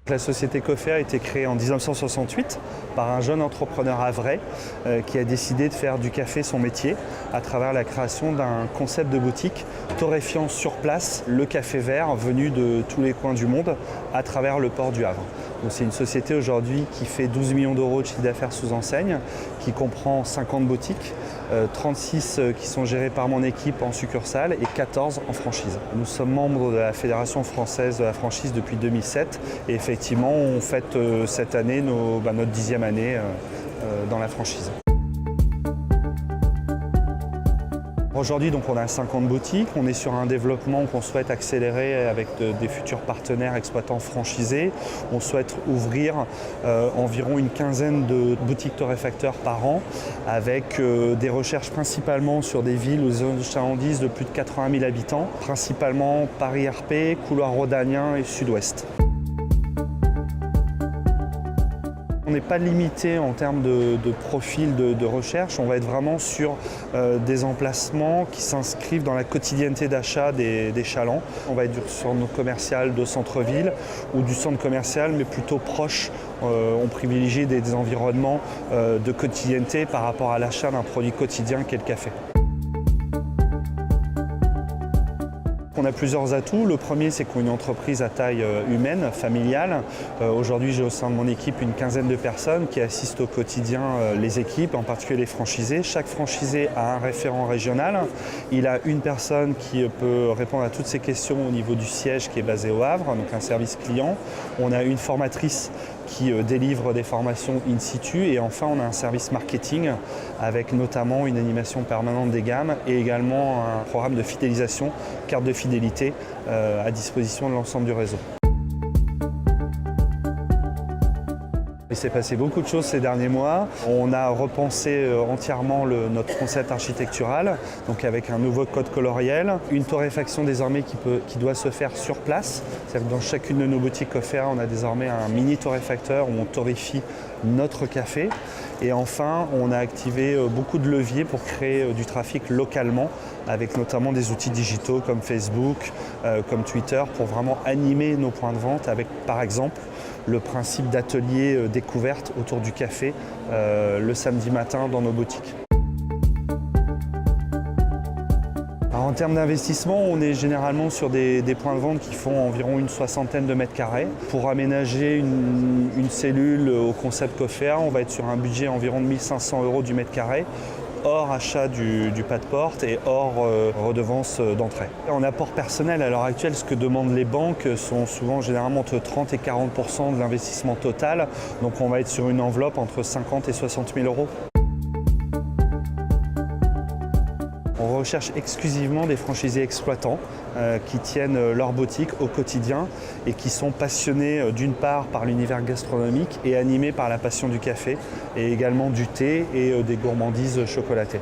La société Coffea a été créée en 1968 par un jeune entrepreneur havrais qui a décidé de faire du café son métier à travers la création d'un concept de boutique torréfiant sur place le café vert venu de tous les coins du monde à travers le port du Havre. C'est une société aujourd'hui qui fait 12 millions d'euros de chiffre d'affaires sous enseigne, qui comprend 50 boutiques, 36 qui sont gérées par mon équipe en succursale et 14 en franchise. Nous sommes membres de la Fédération française de la franchise depuis 2007 et effectivement on fête cette année notre 10e année dans la franchise. Aujourd'hui, on a 50 boutiques, on est sur un développement qu'on souhaite accélérer avec des futurs partenaires exploitants franchisés. On souhaite ouvrir environ une quinzaine de boutiques torréfacteurs par an avec des recherches principalement sur des villes aux zones chalandaises de plus de 80 000 habitants, principalement Paris-RP, couloir rhodanien et sud-ouest. On n'est pas limité en termes de profil de recherche, on va être vraiment sur des emplacements qui s'inscrivent dans la quotidienneté d'achat des chalands. On va être sur nos commerciales de centre-ville ou du centre commercial mais plutôt proche. On privilégie des environnements de quotidienneté par rapport à l'achat d'un produit quotidien qu'est le café. On a plusieurs atouts. Le premier, c'est qu'on est une entreprise à taille humaine, familiale. Aujourd'hui, j'ai au sein de mon équipe une quinzaine de personnes qui assistent au quotidien les équipes, en particulier les franchisés. Chaque franchisé a un référent régional. Il a une personne qui peut répondre à toutes ces questions au niveau du siège qui est basé au Havre, donc un service client. On a une formatrice qui délivre des formations in situ et enfin on a un service marketing avec notamment une animation permanente des gammes et également un programme de fidélisation, carte de fidélité à disposition de l'ensemble du réseau. Il s'est passé beaucoup de choses ces derniers mois. On a repensé entièrement notre concept architectural, donc avec un nouveau code coloriel, une torréfaction désormais qui doit se faire sur place. C'est-à-dire que dans chacune de nos boutiques Coffea, on a désormais un mini torréfacteur où on torréfie notre café. Et enfin, on a activé beaucoup de leviers pour créer du trafic localement, avec notamment des outils digitaux comme Facebook, comme Twitter, pour vraiment animer nos points de vente avec, par exemple, le principe d'atelier découverte autour du café le samedi matin dans nos boutiques. Alors, en termes d'investissement, on est généralement sur des points de vente qui font environ une soixantaine de mètres carrés. Pour aménager une cellule au concept Coffea, on va être sur un budget environ de 1 500 € du mètre carré, hors achat du pas de porte et hors redevance d'entrée. En apport personnel, à l'heure actuelle, ce que demandent les banques sont souvent généralement entre 30 et 40% de l'investissement total. Donc on va être sur une enveloppe entre 50 et 60 000 €. On recherche exclusivement des franchisés exploitants qui tiennent leur boutique au quotidien et qui sont passionnés d'une part par l'univers gastronomique et animés par la passion du café et également du thé et des gourmandises chocolatées.